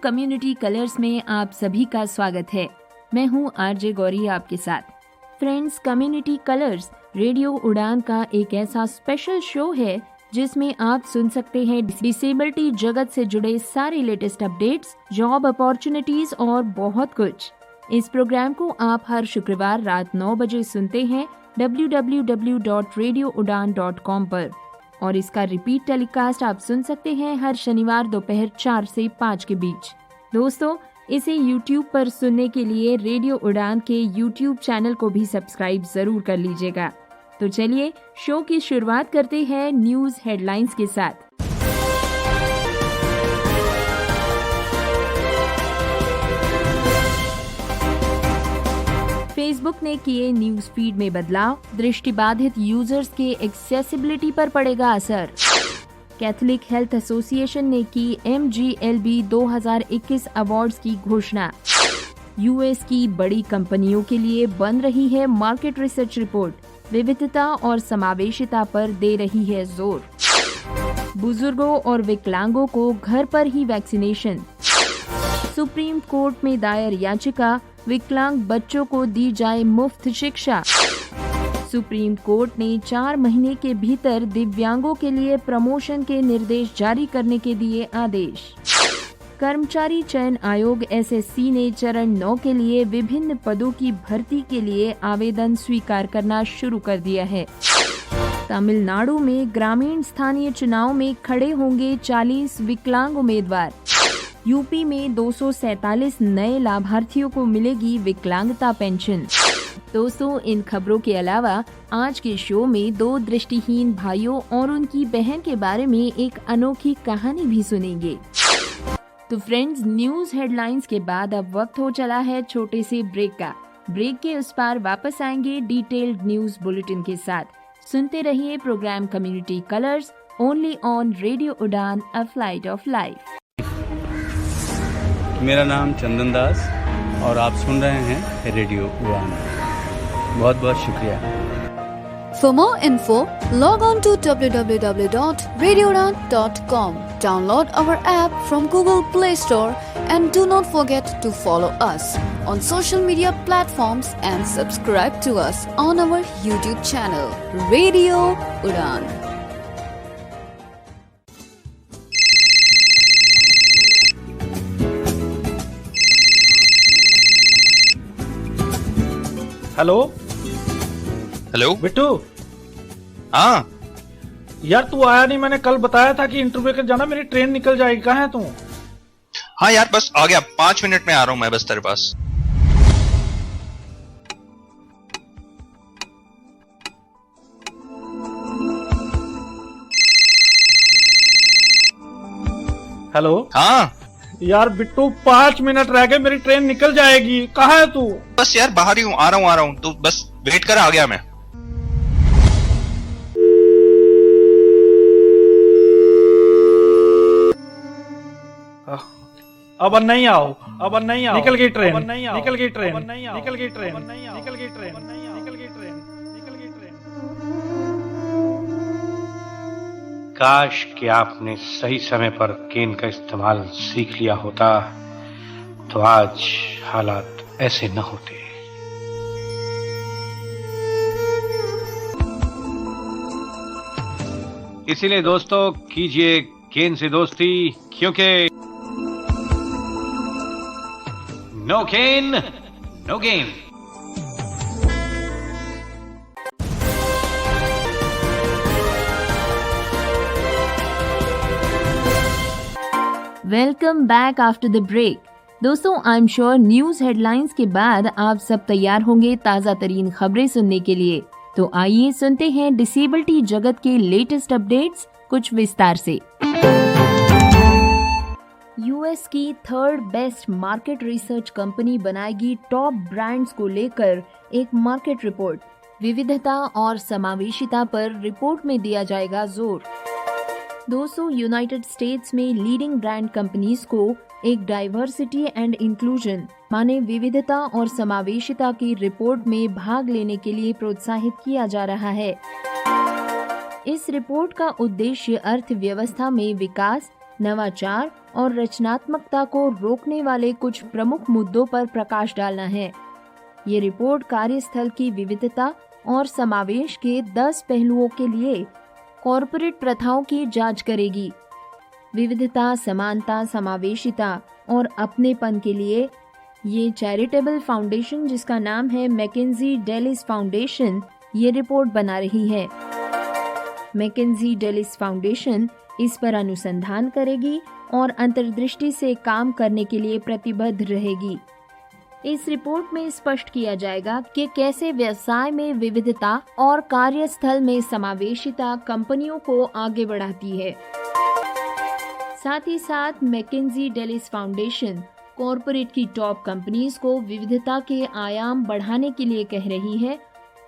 Community colours में आप सभी का स्वागत है। मैं हूं आरजे गौरी आपके साथ। फ्रेंड्स, कम्युनिटी कलर्स रेडियो उड़ान का एक ऐसा स्पेशल शो है जिसमें आप सुन सकते हैं डिसेबिलिटी जगत से जुड़े सारे लेटेस्ट अपडेट्स, जॉब अपॉर्चुनिटीज और बहुत कुछ। इस प्रोग्राम को आप हर शुक्रवार रात 9 बजे सुनते हैं www.radioudan.com पर और इसका रिपीट टेलीकास्ट आप सुन सकते हैं हर शनिवार दोपहर 4 से 5 के बीच। दोस्तों, इसे YouTube पर सुनने के लिए रेडियो उड़ान के YouTube चैनल को भी सब्सक्राइब जरूर कर लीजिएगा। तो चलिए शो की शुरुआत करते हैं न्यूज हेडलाइंस के साथ। फेसबुक ने किए न्यूज फीड में बदलाव, दृष्टिबाधित यूजर्स के एक्सेसिबिलिटी पर पड़ेगा असर। कैथोलिक हेल्थ एसोसिएशन ने की MGLB 2021 अवार्ड्स की घोषणा। यूएस की बड़ी कंपनियों के लिए बन रही है मार्केट रिसर्च रिपोर्ट, विविधता और समावेशिता पर दे रही है जोर। बुजुर्गों और विकलांगों को घर पर ही वैक्सीनेशन। सुप्रीम कोर्ट में दायर याचिका, विकलांग बच्चों को दी जाए मुफ्त शिक्षा। सुप्रीम कोर्ट ने 4 महीने के भीतर दिव्यांगों के लिए प्रमोशन के निर्देश जारी करने के दिए आदेश। कर्मचारी चयन आयोग SSC ने चरण 9 के लिए विभिन्न पदों की भर्ती के लिए आवेदन स्वीकार करना शुरू कर दिया है। तमिलनाडु में ग्रामीण स्थानीय चुनाव में खड़े होंगे 40 विकलांग उम्मीदवार। यूपी में 247 नए लाभार्थियों को मिलेगी विकलांगता पेंशन। दोस्तों, इन खबरों के अलावा आज के शो में 2 दृष्टिहीन भाइयों और उनकी बहन के बारे में एक अनोखी कहानी भी सुनेंगे। तो फ्रेंड्स, न्यूज हेडलाइंस के बाद अब वक्त हो चला है छोटे से ब्रेक का। ब्रेक के उस पार वापस आएंगे डिटेल्ड न्यूज बुलेटिन के साथ। सुनते रहिए program community colours only on radio Udaan, a flight of life. मेरा नाम चंदन दास और आप सुन रहे हैं रेडियो उड़ान। बहुत बहुत शुक्रिया। For more info, log on to www.radioudan.com. Download our app from Google Play Store and do not forget to follow us on social media platforms and subscribe to us on our YouTube channel, Radio Udan. Hello hello Bittu. हाँ यार तू आया नहीं, मैंने कल बताया था कि इंटरव्यू के जाना, मेरी ट्रेन निकल जाएगी। कहाँ है तू? हाँ यार, बस आ गया, 5 मिनट में आ रहा हूँ मैं बस तेरे पास। हेलो। हाँ यार बिट्टू, 5 मिनट रह गए, मेरी ट्रेन निकल जाएगी। कहाँ है तू? बस यार बाहर ही हूँ, आ रहा हूँ तू बस वेट कर, आ गया मैं। अब नहीं आओ, निकल गई ट्रेन, निकल गई ट्रेन, निकल गई ट्रेन, निकल गई ट्रेन, निकल गई ट्रेन। काश कि आपने सही समय पर केन का इस्तेमाल सीख लिया होता तो आज हालात ऐसे न होते। इसीलिए दोस्तों, कीजिए केन से दोस्ती, क्योंकि no cane no game. Welcome back after the break. दोस्तों, I am sure news headlines के बाद आप सब तैयार होंगे ताजा तरीन खबरें सुनने के लिए। तो आइए सुनते हैं डिसेबिलिटी जगत के लेटेस्ट अपडेट्स कुछ विस्तार से। यूएस की 3rd best market research company बनाएगी टॉप ब्रांड्स को लेकर एक मार्केट रिपोर्ट। विविधता और समावेशिता पर रिपोर्ट में दिया जाएगा जोर। दोस्तों, यूनाइटेड स्टेट्स में लीडिंग ब्रांड कंपनीज को एक डाइवर्सिटी एंड इंक्लूजन माने विविधता और समावेशिता की रिपोर्ट में भाग लेने के लिए प्रोत्साहित किया जा रहा है। इस रिपोर्ट का उद्देश्य अर्थव्यवस्था में विकास, नवाचार और रचनात्मकता को रोकने वाले कुछ प्रमुख मुद्दों पर प्रकाश डालना है। ये रिपोर्ट कार्यस्थल की विविधता और समावेश के 10 पहलुओं के लिए कॉरपोरेट प्रथाओं की जांच करेगी। विविधता, समानता, समावेशिता और अपनेपन के लिए ये चैरिटेबल फाउंडेशन, जिसका नाम है मैकेंजी डेलिस फाउंडेशन, ये रिपोर्ट बना रही है। मैकेंजी डेलिस फाउंडेशन इस पर अनुसंधान करेगी और अंतर्दृष्टि से काम करने के लिए प्रतिबद्ध रहेगी। इस रिपोर्ट में स्पष्ट किया जाएगा कि कैसे व्यवसाय में विविधता और कार्यस्थल में समावेशिता कंपनियों को आगे बढ़ाती है। साथ ही साथ मैकेंजी डेलिस फाउंडेशन कॉरपोरेट की टॉप कंपनीज को विविधता के आयाम बढ़ाने के लिए कह रही है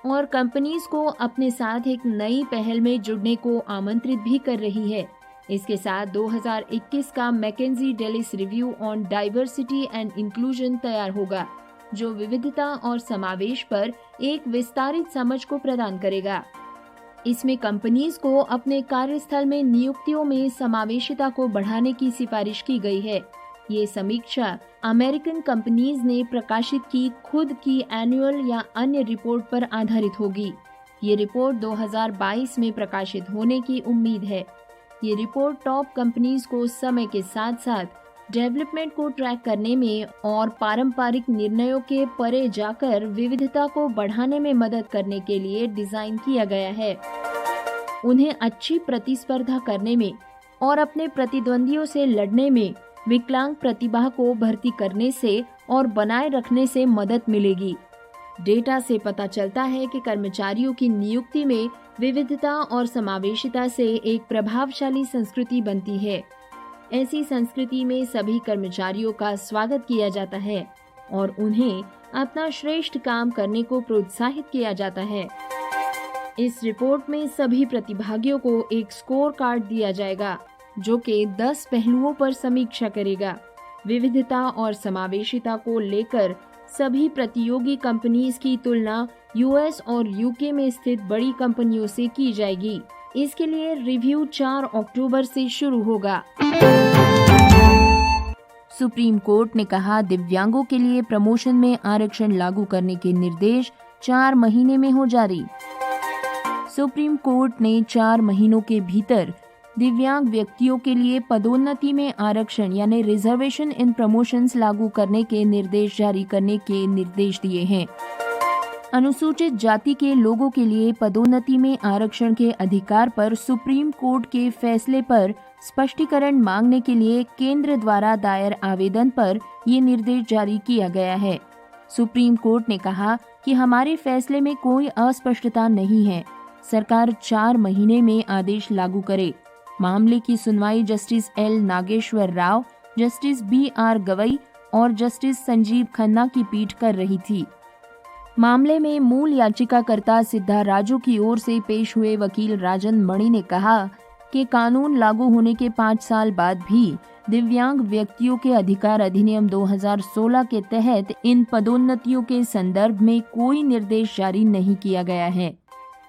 और कंपनीज को अपने साथ एक नई पहल में जुड़ने को आमंत्रित भी कर रही है। इसके साथ 2021 का मैकेंजी डेलिस review on diversity and inclusion तैयार होगा, जो विविधता और समावेश पर एक विस्तारित समझ को प्रदान करेगा। इसमें कंपनीज को अपने कार्यस्थल में नियुक्तियों में समावेशिता को बढ़ाने की सिफारिश की गई है। ये समीक्षा अमेरिकन कंपनीज ने प्रकाशित की खुद की एनुअल या अन्य रिपोर्ट पर आधारित होगी। ये रिपोर्ट 2022 में प्रकाशित होने की उम्मीद है। ये रिपोर्ट टॉप कंपनीज को समय के साथ साथ डेवलपमेंट को ट्रैक करने में और पारंपरिक निर्णयों के परे जाकर विविधता को बढ़ाने में मदद करने के लिए डिजाइन किया गया है। उन्हें अच्छी प्रतिस्पर्धा करने में और अपने प्रतिद्वंदियों से लड़ने में विकलांग प्रतिभा को भर्ती करने से और बनाए रखने से मदद मिलेगी। डेटा से पता चलता है कि कर्मचारियों की नियुक्ति में विविधता और समावेशिता से एक प्रभावशाली संस्कृति बनती है। ऐसी संस्कृति में सभी कर्मचारियों का स्वागत किया जाता है और उन्हें अपना श्रेष्ठ काम करने को प्रोत्साहित किया जाता है। इस रिपोर्ट में सभी प्रतिभागियों को एक स्कोर कार्ड दिया जाएगा, जो कि 10 पहलुओं पर समीक्षा करेगा। विविधता और समावेशिता को लेकर सभी प्रतियोगी कंपनीज की तुलना यूएस और यूके में स्थित बड़ी कंपनियों से की जाएगी। इसके लिए रिव्यू 4 अक्टूबर से शुरू होगा। सुप्रीम कोर्ट ने कहा, दिव्यांगों के लिए प्रमोशन में आरक्षण लागू करने के निर्देश 4 महीने में हो जारी। सुप्रीम कोर्ट ने 4 महीनों के भीतर दिव्यांग व्यक्तियों के लिए पदोन्नति में आरक्षण यानी रिजर्वेशन इन प्रमोशंस लागू करने के निर्देश जारी करने के निर्देश दिए हैं। अनुसूचित जाति के लोगों के लिए पदोन्नति में आरक्षण के अधिकार पर सुप्रीम कोर्ट के फैसले पर स्पष्टीकरण मांगने के लिए केंद्र द्वारा दायर आवेदन पर ये निर्देश जारी किया गया है। सुप्रीम कोर्ट ने कहा कि हमारे फैसले में कोई अस्पष्टता नहीं है। सरकार 4 महीने में आदेश लागू करे। मामले की सुनवाई justice L Nageswara Rao, justice BR Gavai और जस्टिस संजीव खन्ना की पीठ कर रही थी। मामले में मूल याचिकाकर्ता सिद्धा राजू की ओर से पेश हुए वकील राजन मणि ने कहा कि कानून लागू होने के 5 साल बाद भी दिव्यांग व्यक्तियों के अधिकार अधिनियम 2016 के तहत इन पदोन्नतियों के संदर्भ में कोई निर्देश जारी नहीं किया गया है।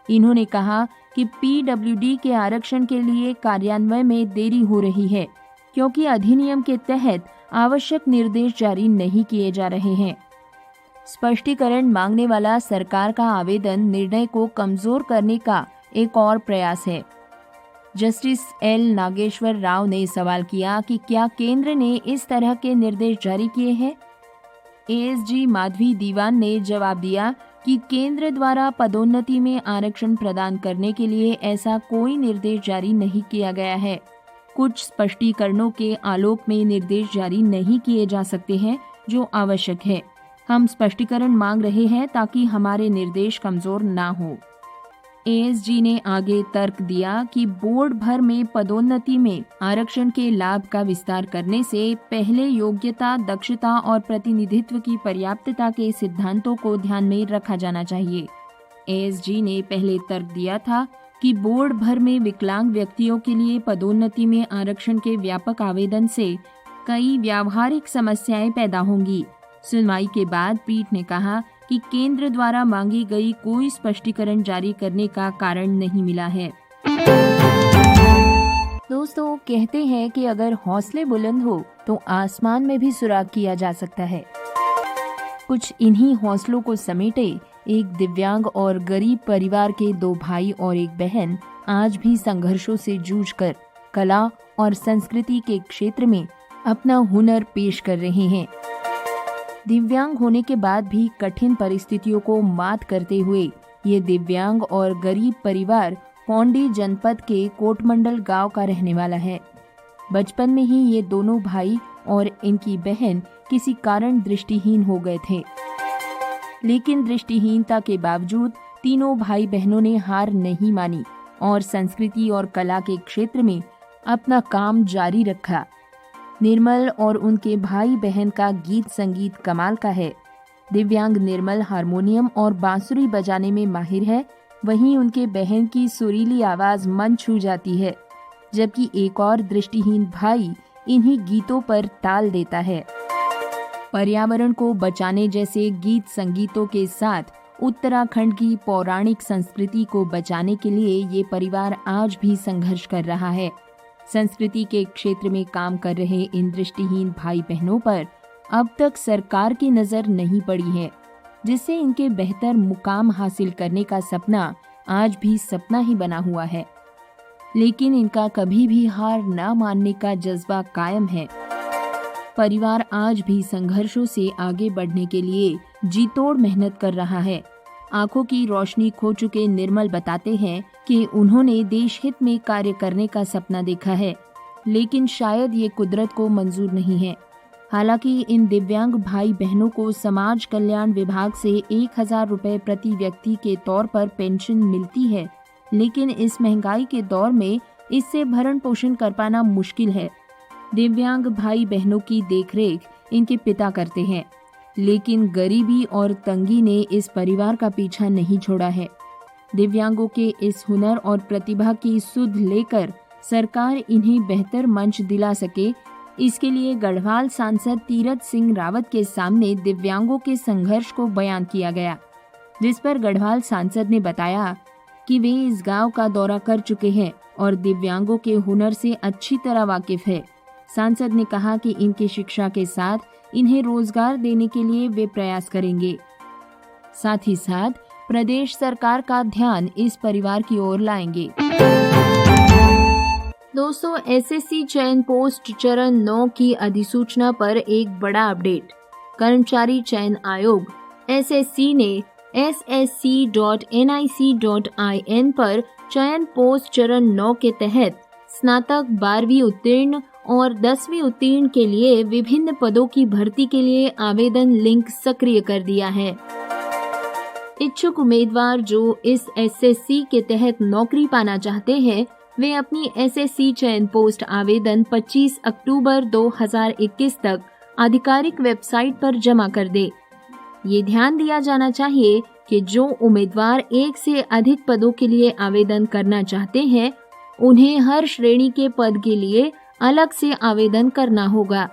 इन्होंने कहा कि PWD के आरक्षण के लिए कार्यान्वयन में देरी हो रही है, क्योंकि अधिनियम के तहत आवश्यक निर्देश जारी नहीं किए जा रहे हैं। स्पष्टीकरण मांगने वाला सरकार का आवेदन निर्णय को कमजोर करने का एक और प्रयास है। जस्टिस एल नागेश्वर राव ने सवाल किया कि क्या केंद्र ने इस तरह के निर्देश जारी किए हैं। ASG माधवी दीवान ने जवाब दिया कि केंद्र द्वारा पदोन्नति में आरक्षण प्रदान करने के लिए ऐसा कोई निर्देश जारी नहीं किया गया है। कुछ स्पष्टीकरणों के आलोक में निर्देश जारी नहीं किए जा सकते हैं जो आवश्यक है। हम स्पष्टीकरण मांग रहे हैं ताकि हमारे निर्देश कमजोर ना हो। ASG ने आगे तर्क दिया कि बोर्ड भर में पदोन्नति में आरक्षण के लाभ का विस्तार करने से पहले योग्यता, दक्षता और प्रतिनिधित्व की पर्याप्तता के सिद्धांतों को ध्यान में रखा जाना चाहिए। ASG ने पहले तर्क दिया था कि बोर्ड भर में विकलांग व्यक्तियों के लिए पदोन्नति में आरक्षण के व्यापक आवेदन से कई व्यावहारिक समस्याएं पैदा होंगी। सुनवाई के बाद पीठ ने कहा कि केंद्र द्वारा मांगी गई कोई स्पष्टीकरण जारी करने का कारण नहीं मिला है। दोस्तों, कहते हैं कि अगर हौसले बुलंद हो तो आसमान में भी सुराग किया जा सकता है। कुछ इन्हीं हौसलों को समेटे एक दिव्यांग और गरीब परिवार के 2 भाई और एक बहन आज भी संघर्षों से जूझकर कला और संस्कृति के क्षेत्र में अपना हुनर पेश कर रहे हैं। दिव्यांग होने के बाद भी कठिन परिस्थितियों को मात करते हुए ये दिव्यांग और गरीब परिवार पौंडी जनपद के कोटमंडल गांव का रहने वाला है। बचपन में ही ये दोनों भाई और इनकी बहन किसी कारण दृष्टिहीन हो गए थे, लेकिन दृष्टिहीनता के बावजूद तीनों भाई बहनों ने हार नहीं मानी और संस्कृति और कला के क्षेत्र में अपना काम जारी रखा। निर्मल और उनके भाई बहन का गीत संगीत कमाल का है। दिव्यांग निर्मल हारमोनियम और बांसुरी बजाने में माहिर है, वहीं उनके बहन की सुरीली आवाज मन छू जाती है, जबकि एक और दृष्टिहीन भाई इन्हीं गीतों पर ताल देता है। पर्यावरण को बचाने जैसे गीत संगीतों के साथ उत्तराखंड की पौराणिक संस्कृति को बचाने के लिए ये परिवार आज भी संघर्ष कर रहा है। संस्कृति के क्षेत्र में काम कर रहे इन दृष्टिहीन भाई बहनों पर अब तक सरकार की नजर नहीं पड़ी है, जिससे इनके बेहतर मुकाम हासिल करने का सपना आज भी सपना ही बना हुआ है। लेकिन इनका कभी भी हार न मानने का जज्बा कायम है। परिवार आज भी संघर्षों से आगे बढ़ने के लिए जी तोड़ मेहनत कर रहा है। आंखों की रोशनी खो चुके निर्मल बताते हैं कि उन्होंने देश हित में कार्य करने का सपना देखा है, लेकिन शायद ये कुदरत को मंजूर नहीं है। हालांकि इन दिव्यांग भाई बहनों को समाज कल्याण विभाग से 1000 रुपए प्रति व्यक्ति के तौर पर पेंशन मिलती है, लेकिन इस महंगाई के दौर में इससे भरण पोषण कर पाना मुश्किल है। दिव्यांग भाई बहनों की देखरेख इनके पिता करते हैं, लेकिन गरीबी और तंगी ने इस परिवार का पीछा नहीं छोड़ा है। दिव्यांगों के इस हुनर और प्रतिभा की सुध लेकर सरकार इन्हें बेहतर मंच दिला सके, इसके लिए गढ़वाल सांसद तीरथ सिंह रावत के सामने दिव्यांगों के संघर्ष को बयान किया गया, जिस पर गढ़वाल सांसद ने बताया कि वे इस गांव का दौरा कर चुके हैं और दिव्यांगों के हुनर से अच्छी तरह वाकिफ है। सांसद ने कहा कि इनकी शिक्षा के साथ इन्हें रोजगार देने के लिए वे प्रयास करेंगे। साथ ही साथ प्रदेश सरकार का ध्यान इस परिवार की ओर लाएंगे। दोस्तों, एसएससी चयन पोस्ट चरण 9 की अधिसूचना पर एक बड़ा अपडेट। कर्मचारी चयन आयोग एसएससी ने ssc.nic.in पर चयन पोस्ट चरण 9 के तहत स्नातक 12वीं उत्तीर्ण और 10वीं उत्तीर्ण के लिए विभिन्न पदों की भर्ती के लिए आवेदन लिंक सक्रिय कर दिया है। इच्छुक उम्मीदवार जो इस एसएससी के तहत नौकरी पाना चाहते हैं, वे अपनी एसएससी चयन पोस्ट आवेदन 25 अक्टूबर 2021 तक आधिकारिक वेबसाइट पर जमा कर दे। ये ध्यान दिया जाना चाहिए कि जो उम्मीदवार एक से अधिक पदों के लिए आवेदन करना चाहते हैं, उन्हें हर श्रेणी के पद के लिए अलग से आवेदन करना होगा।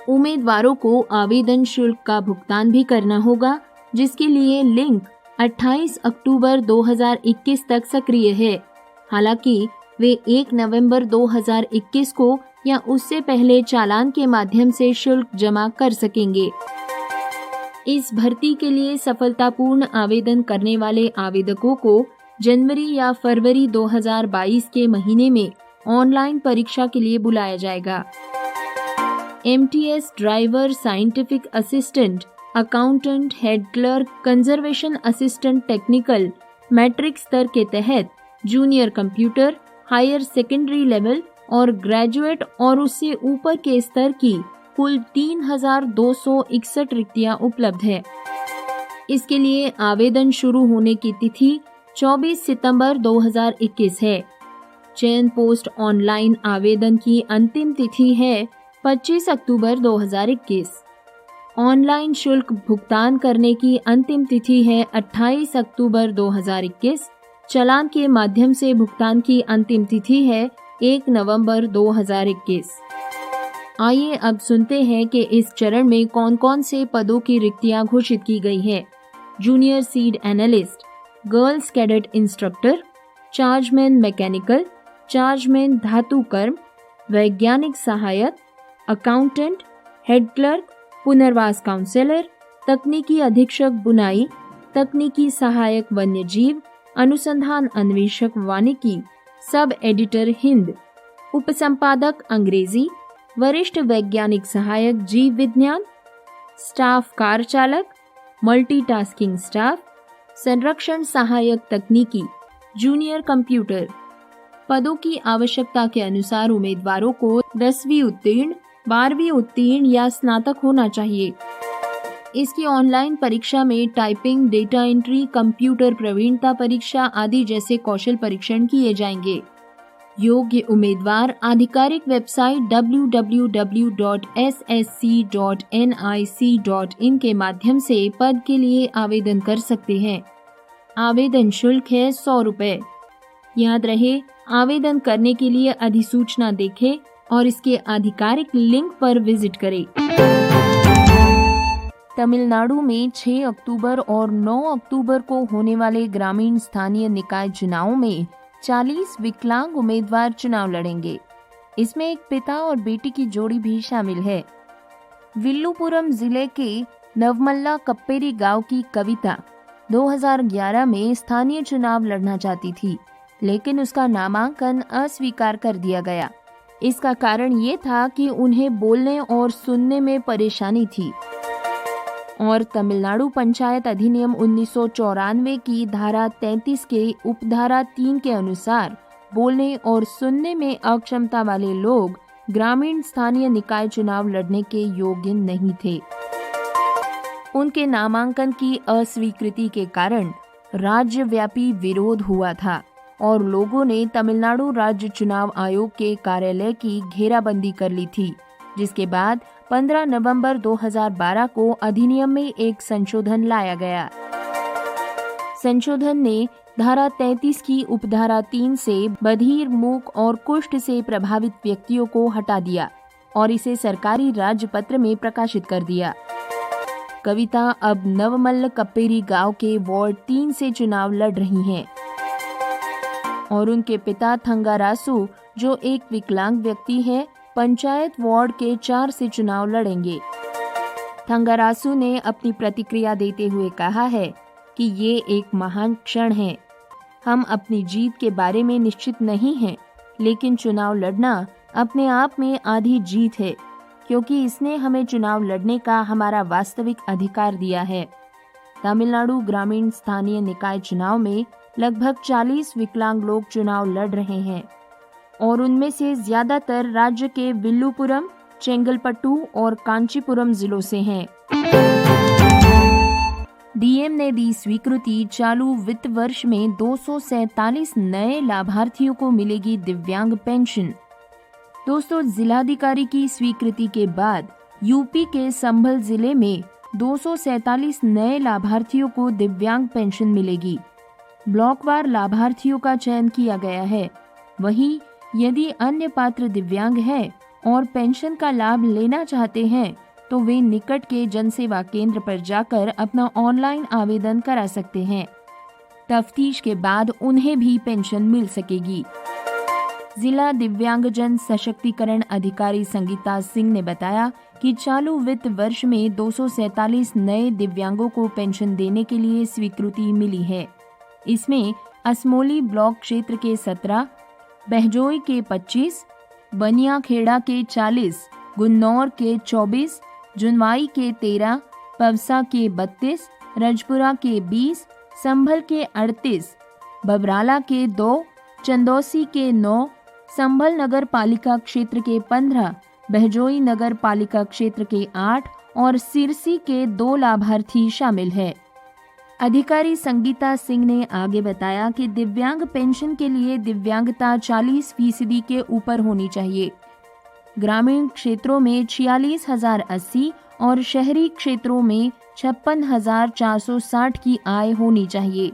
उम्मीदवारों को आवेदन शुल्क का भुगतान भी करना होगा, जिसके लिए लिंक 28 अक्टूबर 2021 तक सक्रिय है। हालांकि वे 1 नवंबर 2021 को या उससे पहले चालान के माध्यम से शुल्क जमा कर सकेंगे। इस भर्ती के लिए सफलतापूर्ण आवेदन करने वाले आवेदकों को जनवरी या फरवरी 2022 के महीने में ऑनलाइन परीक्षा के लिए बुलाया जाएगा। MTS driver, scientific assistant, accountant, head clerk, conservation assistant technical, matric स्तर के तहत junior computer, higher secondary level और ग्रेजुएट और उससे ऊपर के स्तर की कुल 3261 रिक्तियां उपलब्ध है। इसके लिए आवेदन शुरू होने की तिथि 24 सितंबर 2021 है। चयन पोस्ट ऑनलाइन आवेदन की अंतिम तिथि है 25 अक्टूबर 2021। ऑनलाइन शुल्क भुगतान करने की अंतिम तिथि है 28 अक्टूबर 2021। चालान के माध्यम से भुगतान की अंतिम तिथि है 1 नवंबर 2021। आइए अब सुनते हैं कि इस चरण में कौन कौन से पदों की रिक्तियां घोषित की गई है। Junior seed analyst, girls cadet instructor, chargeman mechanical, chargeman धातु कर्म, वैज्ञानिक सहायक, अकाउंटेंट, हेड क्लर्क, पुनर्वास काउंसलर, तकनीकी अधीक्षक बुनाई, तकनीकी सहायक वन्यजीव, अनुसंधान अन्वेषक वानिकी, सब एडिटर हिंद, उपसंपादक अंग्रेजी, वरिष्ठ वैज्ञानिक सहायक जीव विज्ञान, स्टाफ कार चालक, मल्टीटास्किंग स्टाफ, संरक्षण सहायक तकनीकी, जूनियर कंप्यूटर। पदों की आवश्यकता के अनुसार उम्मीदवारों को 10वीं उत्तीर्ण, 12वीं उत्तीर्ण या स्नातक होना चाहिए। इसकी ऑनलाइन परीक्षा में टाइपिंग, डेटा एंट्री, कंप्यूटर प्रवीणता परीक्षा आदि जैसे कौशल परीक्षण किए जाएंगे। योग्य उम्मीदवार आधिकारिक वेबसाइट www.ssc.nic.in के माध्यम से पद के लिए आवेदन कर सकते हैं। आवेदन शुल्क है 100 रुपए। याद रहे, आवेदन करने के लिए अधिसूचना देखें और इसके आधिकारिक लिंक पर विजिट करें। तमिलनाडु में 6 अक्टूबर और 9 अक्टूबर को होने वाले ग्रामीण स्थानीय निकाय चुनावों में 40 विकलांग उम्मीदवार चुनाव लड़ेंगे। इसमें एक पिता और बेटी की जोड़ी भी शामिल है। विल्लुपुरम जिले के नवमल्ला कप्पेरी गांव की कविता 2011 में स्थानीय चुनाव लड़ना चाहती थी, लेकिन उसका नामांकन अस्वीकार कर दिया गया। इसका कारण ये था कि उन्हें बोलने और सुनने में परेशानी थी और तमिलनाडु पंचायत अधिनियम 1994 की धारा 33 के उपधारा 3 के अनुसार बोलने और सुनने में अक्षमता वाले लोग ग्रामीण स्थानीय निकाय चुनाव लड़ने के योग्य नहीं थे। उनके नामांकन की अस्वीकृति के कारण राज्यव्यापी विरोध हुआ था और लोगों ने तमिलनाडु राज्य चुनाव आयोग के कार्यालय की घेराबंदी कर ली थी, जिसके बाद 15 नवंबर 2012 को अधिनियम में एक संशोधन लाया गया। संशोधन ने धारा 33 की उपधारा 3 से बधिर, मूक और कुष्ठ से प्रभावित व्यक्तियों को हटा दिया और इसे सरकारी राजपत्र में प्रकाशित कर दिया। कविता अब नवमल्ल कप्पेरी गांव के वार्ड 3 से चुनाव लड़ रही हैं और उनके पिता थंगारासु, जो एक विकलांग व्यक्ति है, पंचायत वार्ड के 4 से चुनाव लड़ेंगे। थंगारासु ने अपनी प्रतिक्रिया देते हुए कहा है कि ये एक महान क्षण है। हम अपनी जीत के बारे में निश्चित नहीं हैं, लेकिन चुनाव लड़ना अपने आप में आधी जीत है, क्योंकि इसने हमें चुनाव लड़ने का हमारा वास्तविक अधिकार दिया है। तमिलनाडु ग्रामीण स्थानीय निकाय चुनाव में लगभग 40 विकलांग लोग चुनाव लड़ रहे हैं और उनमें से ज्यादातर राज्य के विल्लुपुरम, चेंगलपट्टू और कांचीपुरम जिलों से हैं। डीएम ने दी स्वीकृति, चालू वित्त वर्ष में 247 नए लाभार्थियों को मिलेगी दिव्यांग पेंशन। दोस्तों, जिलाधिकारी की स्वीकृति के बाद यूपी के संभल जिले में 247 नए लाभार्थियों को दिव्यांग पेंशन मिलेगी। ब्लॉकवार लाभार्थियों का चयन किया गया है। वहीं यदि अन्य पात्र दिव्यांग हैं और पेंशन का लाभ लेना चाहते हैं तो वे निकट के जनसेवा केंद्र पर जाकर अपना ऑनलाइन आवेदन करा सकते हैं। तफ्तीश के बाद उन्हें भी पेंशन मिल सकेगी। जिला दिव्यांगजन सशक्तिकरण अधिकारी संगीता सिंह ने बताया कि चालू वित्त वर्ष में 247 नए दिव्यांगों को पेंशन देने के लिए स्वीकृति मिली है। इसमें असमोली ब्लॉक क्षेत्र के 17, बहजोई के 25, बनियाखेड़ा के 40, गुन्नौर के 24, जुनवाई के 13, पवसा के 32, रजपुरा के 20, संभल के 38, बबराला के 2, चंदौसी के 9, संभल नगर पालिका क्षेत्र के 15, बहजोई नगर पालिका क्षेत्र के 8 और सिरसी के 2 लाभार्थी शामिल है। अधिकारी संगीता सिंह ने आगे बताया कि दिव्यांग पेंशन के लिए दिव्यांगता 40% के ऊपर होनी चाहिए। ग्रामीण क्षेत्रों में 46,080 और शहरी क्षेत्रों में 56,460 की आय होनी चाहिए।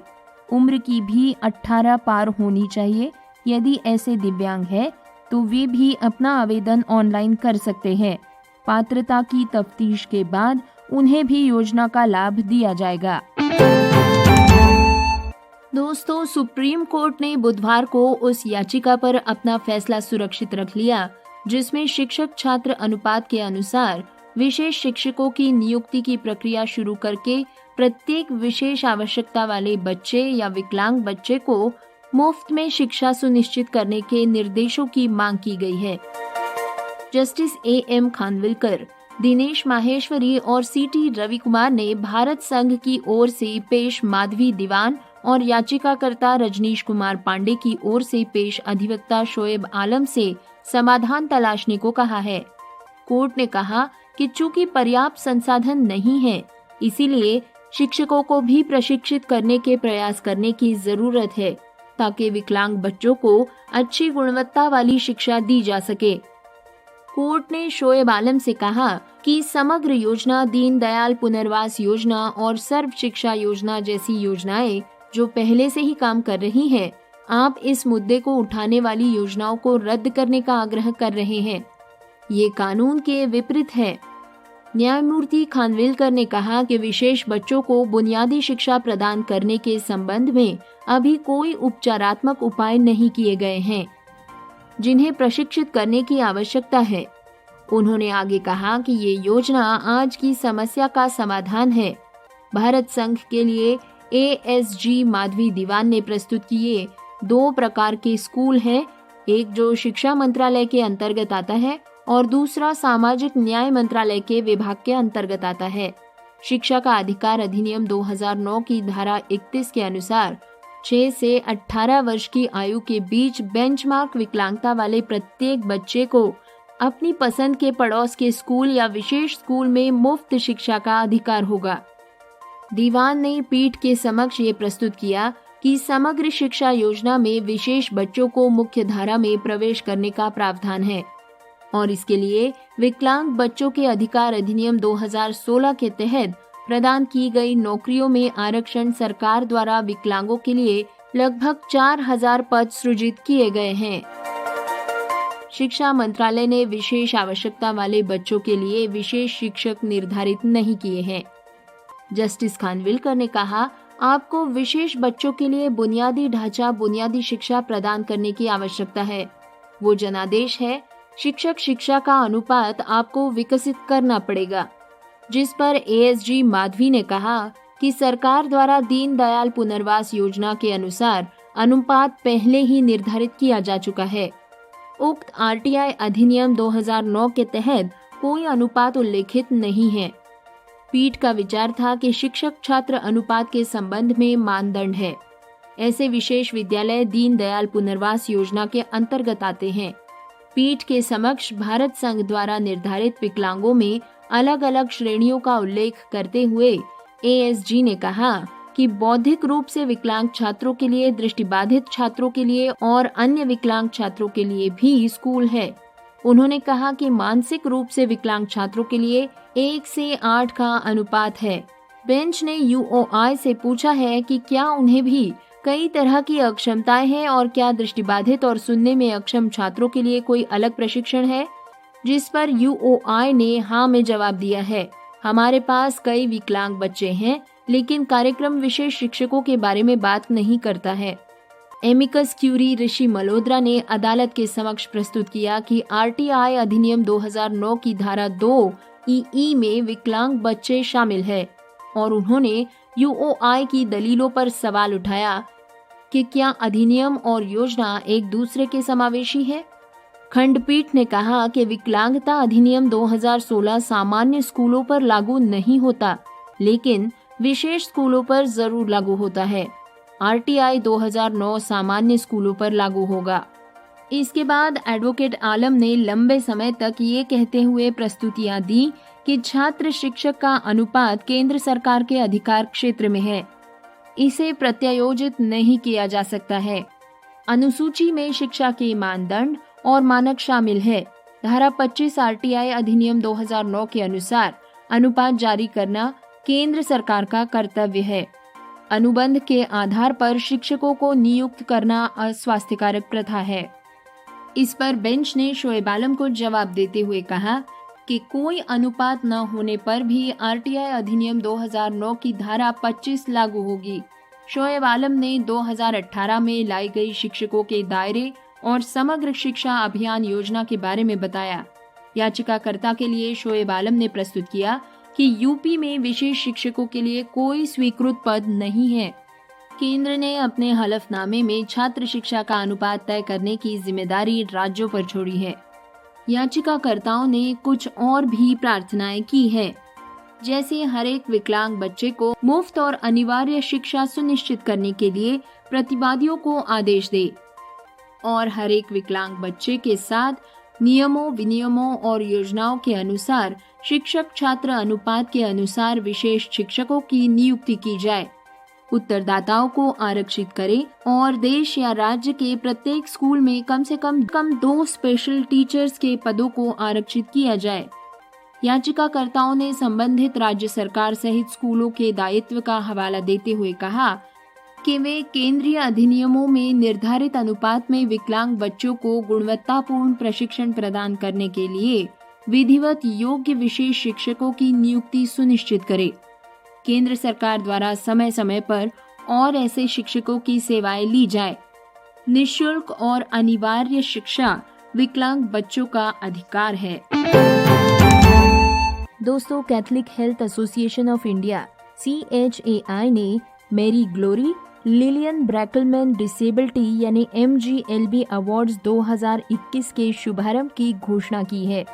उम्र की भी 18 पार होनी चाहिए। यदि ऐसे दिव्यांग है तो वे भी अपना आवेदन ऑनलाइन कर सकते हैं। पात्रता की तफ्तीश के बाद उन्हें भी योजना का लाभ दिया जाएगा। दोस्तों, सुप्रीम कोर्ट ने बुधवार को उस याचिका पर अपना फैसला सुरक्षित रख लिया जिसमें शिक्षक छात्र अनुपात के अनुसार विशेष शिक्षकों की नियुक्ति की प्रक्रिया शुरू करके प्रत्येक विशेष आवश्यकता वाले बच्चे या विकलांग बच्चे को मुफ्त में शिक्षा सुनिश्चित करने के निर्देशों की मांग की गई है। Justice A.M. खानविलकर, दिनेश माहेश्वरी और C.T. रविकुमार ने भारत संघ की ओर से पेश माधवी दीवान और याचिकाकर्ता रजनीश कुमार पांडे की ओर से पेश अधिवक्ता शोएब आलम से समाधान तलाशने को कहा है। कोर्ट ने कहा कि चूंकि पर्याप्त संसाधन नहीं है, इसीलिए शिक्षकों को भी प्रशिक्षित करने के प्रयास करने की जरूरत है ताकि विकलांग बच्चों को अच्छी गुणवत्ता वाली शिक्षा दी जा सके। कोर्ट ने शोएब आलम से कहा कि समग्र योजना, दीनदयाल पुनर्वास योजना और सर्व शिक्षा योजना जैसी योजनाएं जो पहले से ही काम कर रही हैं, आप इस मुद्दे को उठाने वाली योजनाओं को रद्द करने का आग्रह कर रहे हैं। ये कानून के विपरीत है। न्यायमूर्ति खानविलकर ने कहा कि विशेष बच्चों को बुनियादी शिक्षा प्रदान करने के संबंध में अभी कोई उपचारात्मक उपाय नहीं किए गए हैं जिन्हें प्रशिक्षित करने की आवश्यकता है। उन्होंने आगे कहा कि ये योजना आज की समस्या का समाधान है। भारत संघ के लिए ASG माधवी दीवान ने प्रस्तुत किए 2 प्रकार के स्कूल हैं, एक जो शिक्षा मंत्रालय के अंतर्गत आता है और दूसरा सामाजिक न्याय मंत्रालय के विभाग के अंतर्गत आता है। शिक्षा का अधिकार अधिनियम 2009 की धारा 31 के अनुसार 6 से 18 वर्ष की आयु के बीच बेंचमार्क विकलांगता वाले प्रत्येक बच्चे को अपनी पसंद के पड़ोस के स्कूल या विशेष स्कूल में मुफ्त शिक्षा का अधिकार होगा। दीवान ने पीठ के समक्ष ये प्रस्तुत किया कि समग्र शिक्षा योजना में विशेष बच्चों को मुख्य धारा में प्रवेश करने का प्रावधान है और इसके लिए विकलांग बच्चों के अधिकार अधिनियम 2016 के तहत प्रदान की गई नौकरियों में आरक्षण सरकार द्वारा विकलांगों के लिए लगभग 4000 पद सृजित किए गए हैं। शिक्षा मंत्रालय ने विशेष आवश्यकता वाले बच्चों के लिए विशेष शिक्षक निर्धारित नहीं किए हैं। जस्टिस खानविलकर ने कहा, आपको विशेष बच्चों के लिए बुनियादी ढांचा, बुनियादी शिक्षा प्रदान करने की आवश्यकता है। वो जनादेश है, शिक्षक शिक्षा का अनुपात आपको विकसित करना पड़ेगा। जिस पर ASG माधवी ने कहा कि सरकार द्वारा दीनदयाल पुनर्वास योजना के अनुसार अनुपात पहले ही निर्धारित किया जा चुका है। उक्त RTI अधिनियम 2009 के तहत कोई अनुपात उल्लेखित नहीं है। पीठ का विचार था कि शिक्षक छात्र अनुपात के संबंध में मानदंड है। ऐसे विशेष विद्यालय दीनदयाल पुनर्वास योजना के अंतर्गत आते हैं। पीठ के समक्ष भारत संघ द्वारा निर्धारित विकलांगों में अलग अलग श्रेणियों का उल्लेख करते हुए ASG ने कहा कि बौद्धिक रूप से विकलांग छात्रों के लिए, दृष्टिबाधित छात्रों के लिए और अन्य विकलांग छात्रों के लिए भी स्कूल है। उन्होंने कहा कि मानसिक रूप से विकलांग छात्रों के लिए 1 से 8 का अनुपात है। बेंच ने UOI से पूछा है कि क्या उन्हें भी कई तरह की अक्षमताएं हैं और क्या दृष्टिबाधित और सुनने में अक्षम छात्रों के लिए कोई अलग प्रशिक्षण है, जिस पर UOI ने हाँ में जवाब दिया है। हमारे पास कई विकलांग बच्चे हैं, लेकिन कार्यक्रम विशेष शिक्षकों के बारे में बात नहीं करता है। एमिकस क्यूरी ऋषि मल्होत्रा ने अदालत के समक्ष प्रस्तुत किया कि RTI अधिनियम 2009 की धारा 2 EE में विकलांग बच्चे शामिल है और उन्होंने UOI की दलीलों पर सवाल उठाया कि क्या अधिनियम और योजना एक दूसरे के समावेशी है। खंडपीठ ने कहा कि विकलांगता अधिनियम 2016 सामान्य स्कूलों पर लागू नहीं होता, लेकिन विशेष स्कूलों पर जरूर लागू होता है। RTI 2009 सामान्य स्कूलों पर लागू होगा। इसके बाद एडवोकेट आलम ने लंबे समय तक ये कहते हुए प्रस्तुतियां दी कि छात्र शिक्षक का अनुपात केंद्र सरकार के अधिकार क्षेत्र में है, इसे प्रत्यायोजित नहीं किया जा सकता है। अनुसूची में शिक्षा के मानदंड और मानक शामिल है। धारा 25 RTI अधिनियम 2009 के अनुसार अनुपात जारी करना केंद्र सरकार का कर्तव्य है। अनुबंध के आधार पर शिक्षकों को नियुक्त करना अस्वास्थ्यकारक प्रथा है। इस पर बेंच ने शोएब आलम को जवाब देते हुए कहा कि कोई अनुपात न होने पर भी RTI अधिनियम 2009 की धारा 25 लागू होगी। शोएब आलम ने 2018 में लाई गई शिक्षकों के दायरे और समग्र शिक्षा अभियान योजना के बारे में बताया। याचिकाकर्ता के लिए शोएब आलम ने प्रस्तुत किया कि यूपी में विशेष शिक्षकों के लिए कोई स्वीकृत पद नहीं है। केंद्र ने अपने हलफनामे में छात्र शिक्षा का अनुपात तय करने की जिम्मेदारी राज्यों पर छोड़ी है। याचिकाकर्ताओं ने कुछ और भी प्रार्थनाएं की है, जैसे हर एक विकलांग बच्चे को मुफ्त और अनिवार्य शिक्षा सुनिश्चित करने के लिए प्रतिवादियों को आदेश दे और हर एक विकलांग बच्चे के साथ नियमों, विनियमों और योजनाओं के अनुसार शिक्षक छात्र अनुपात के अनुसार विशेष शिक्षकों की नियुक्ति की जाए, उत्तरदाताओं को आरक्षित करे और देश या राज्य के प्रत्येक स्कूल में कम से कम 2 स्पेशल टीचर्स के पदों को आरक्षित किया जाए। याचिकाकर्ताओं ने संबंधित राज्य सरकार सहित स्कूलों के दायित्व का हवाला देते हुए कहा कि वे केंद्रीय अधिनियमों में निर्धारित अनुपात में विकलांग बच्चों को गुणवत्तापूर्ण प्रशिक्षण प्रदान करने के लिए विधिवत योग्य विशेष शिक्षकों की नियुक्ति सुनिश्चित करे। केंद्र सरकार द्वारा समय समय पर और ऐसे शिक्षकों की सेवाएं ली जाए। निःशुल्क और अनिवार्य शिक्षा विकलांग बच्चों का अधिकार है। दोस्तों, Catholic health association of India CHAI ने मेरी ग्लोरी लिलियन ब्रैकलमैन डिसेबिलिटी यानी MGLB अवार्ड्स 2021 के शुभारंभ की घोषणा की है।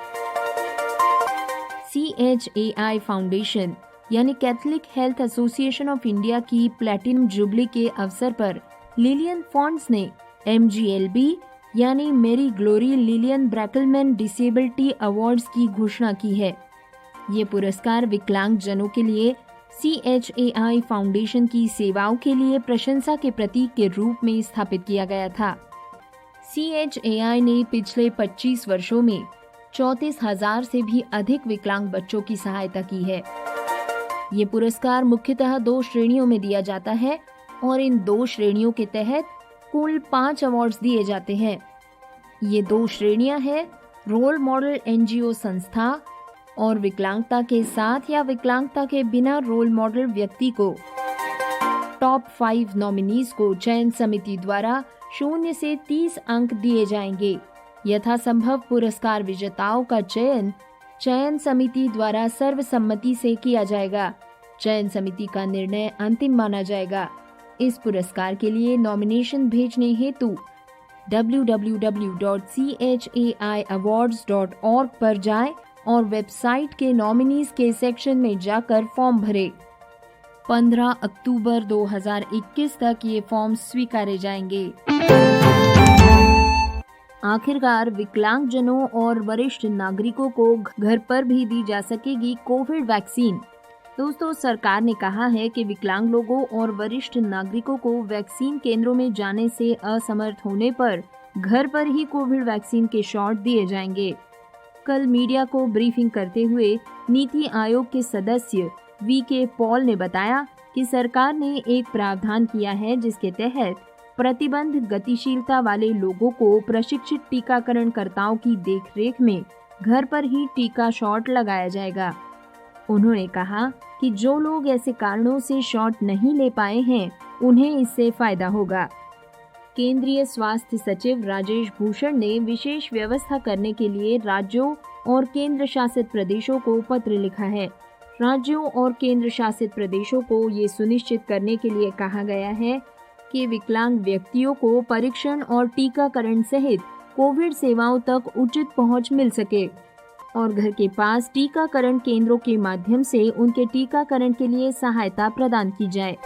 CHAI फाउंडेशन यानी Catholic health association of India की प्लैटिनम जुबली के अवसर पर लिलियन फंड्स ने MGLB यानी मेरी ग्लोरी लिलियन ब्रैकलमैन डिसेबिलिटी अवार्ड्स की घोषणा की है। ये पुरस्कार विकलांग जनों के लिए CHAI फाउंडेशन की सेवाओं के लिए प्रशंसा के प्रतीक के रूप में स्थापित किया गया था। CHAI ने पिछले 25 वर्षों में 34,000 से भी अधिक विकलांग बच्चों की सहायता की है। ये पुरस्कार मुख्यतः 2 श्रेणियों में दिया जाता है और इन 2 श्रेणियों के तहत कुल 5 अवार्ड्स दिए जाते हैं। ये 2 श्रेणियां हैं रोल मॉडल NGO संस्था और विकलांगता के साथ या विकलांगता के बिना रोल मॉडल व्यक्ति को। टॉप 5 नॉमिनीज को चयन समिति द्वारा 0 से 30 अंक दिए जाएंगे। यथासंभव पुरस्कार विजेताओं का चयन समिति द्वारा सर्वसम्मति से किया जाएगा। चयन समिति का निर्णय अंतिम माना जाएगा। इस पुरस्कार के लिए नॉमिनेशन भेजने हेतु www.chaiawards.org पर जाएं और वेबसाइट के नॉमिनीज के सेक्शन में जाकर फॉर्म भरें। 15 अक्टूबर 2021 तक ये फॉर्म स्वीकारे जाएंगे। आखिरकार विकलांगजनों और वरिष्ठ नागरिकों को घर पर भी दी जा सकेगी कोविड वैक्सीन। दोस्तों, सरकार ने कहा है कि विकलांग लोगों और वरिष्ठ नागरिकों को वैक्सीन केंद्रों में जाने से असमर्थ होने पर घर पर ही कोविड वैक्सीन के शॉट दिए जाएंगे। कल मीडिया को ब्रीफिंग करते हुए नीति आयोग के सदस्य VK पॉल ने बताया कि सरकार ने एक प्रावधान किया है जिसके तहत प्रतिबंध गतिशीलता वाले लोगों को प्रशिक्षित टीकाकरणकर्ताओं की देखरेख में घर पर ही टीका शॉट लगाया जाएगा। उन्होंने कहा कि जो लोग ऐसे कारणों से शॉट नहीं ले पाए हैं उन्हें इससे फायदा होगा। केंद्रीय स्वास्थ्य सचिव राजेश भूषण ने विशेष व्यवस्था करने के लिए राज्यों और केंद्र शासित प्रदेशों को पत्र लिखा है। राज्यों और केंद्र शासित प्रदेशों को ये सुनिश्चित करने के लिए कहा गया है कि विकलांग व्यक्तियों को परीक्षण और टीकाकरण सहित कोविड सेवाओं तक उचित पहुंच मिल सके और घर के पास टीकाकरण केंद्रों के माध्यम से उनके टीकाकरण के लिए सहायता प्रदान की जाए।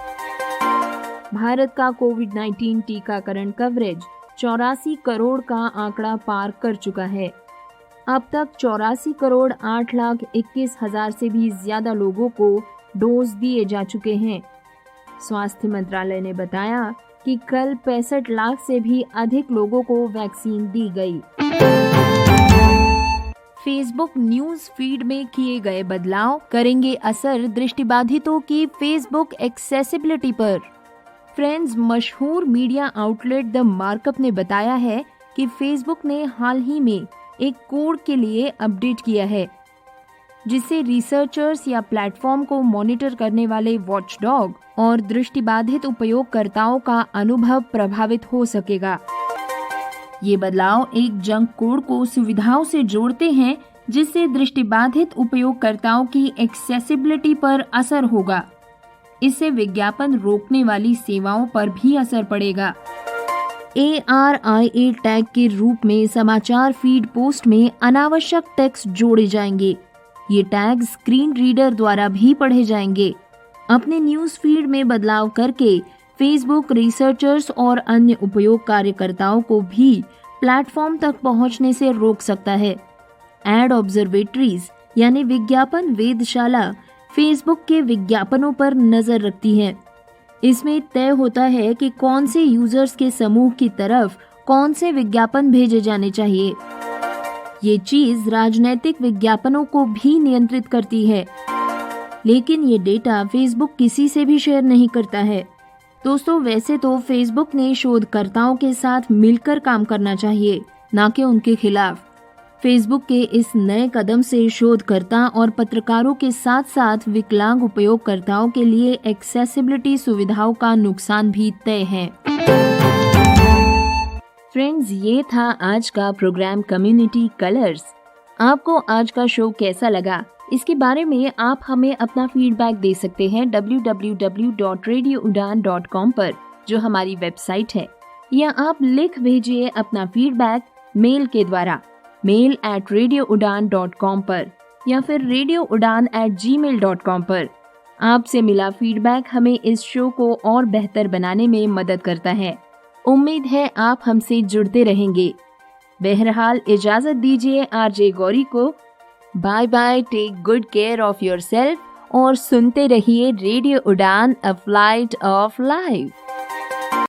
भारत का कोविड-19 टीकाकरण कवरेज 84 करोड़ का आंकड़ा पार कर चुका है। अब तक 84,08,21,000 से भी ज्यादा लोगों को डोज दिए जा चुके हैं। स्वास्थ्य मंत्रालय ने बताया कि कल 65 लाख से भी अधिक लोगों को वैक्सीन दी गई। फेसबुक न्यूज फीड में किए गए बदलाव करेंगे असर दृष्टिबाधितों की फेसबुक एक्सेसिबिलिटी पर। फ्रेंड्स, मशहूर मीडिया आउटलेट द मार्कअप ने बताया है कि फेसबुक ने हाल ही में एक कोड के लिए अपडेट किया है। जिससे रिसर्चर्स या प्लेटफॉर्म को मॉनिटर करने वाले वॉचडॉग और दृष्टिबाधित उपयोगकर्ताओं का अनुभव प्रभावित हो सकेगा। ये बदलाव एक जंक कोड को सुविधाओं से जोड़ते हैं, जिससे दृष्टिबाधित उपयोगकर्ताओं की एक्सेसिबिलिटी पर असर होगा। इससे विज्ञापन रोकने वाली सेवाओं पर भी असर पड़ेगा। ARIA टैग के रूप में समाचार फीड पोस्ट में अनावश्यक टेक्स्ट जोड़े जाएंगे। ये टैग स्क्रीन रीडर द्वारा भी पढ़े जाएंगे। अपने न्यूज फीड में बदलाव करके फेसबुक रिसर्चर्स और अन्य उपयोगकर्ताओं को भी प्लेटफॉर्म तक पहुंचने से रोक सकता है। एड ऑब्जर्वेटरीज यानी विज्ञापन वेधशाला फेसबुक के विज्ञापनों पर नजर रखती है। इसमें तय होता है कि कौन से यूजर्स के समूह की तरफ कौन से विज्ञापन भेजे जाने चाहिए। ये चीज राजनीतिक विज्ञापनों को भी नियंत्रित करती है, लेकिन ये डेटा फेसबुक किसी से भी शेयर नहीं करता है। दोस्तों, वैसे तो फेसबुक ने शोधकर्ताओं के साथ मिलकर काम करना चाहिए, ना कि उनके खिलाफ। फेसबुक के इस नए कदम से शोधकर्ता और पत्रकारों के साथ साथ विकलांग उपयोगकर्ताओं के लिए एक्सेसिबिलिटी सुविधाओं का नुकसान भी तय है। फ्रेंड्स, ये था आज का प्रोग्राम कम्युनिटी कलर्स। आपको आज का शो कैसा लगा, इसके बारे में आप हमें अपना फीडबैक दे सकते हैं www.radioudan.com पर, जो हमारी वेबसाइट है, या आप लिख भेजिए अपना फीडबैक मेल के द्वारा mail@radioudan.com पर या फिर radioudan@gmail.com पर। आपसे मिला फीडबैक हमें इस शो को और बेहतर बनाने में मदद करता है। उम्मीद है आप हमसे जुड़ते रहेंगे। बहरहाल इजाजत दीजिए आरजे गौरी को। Bye bye, take good care of yourself और सुनते रहिए radio Udaan, a flight of life.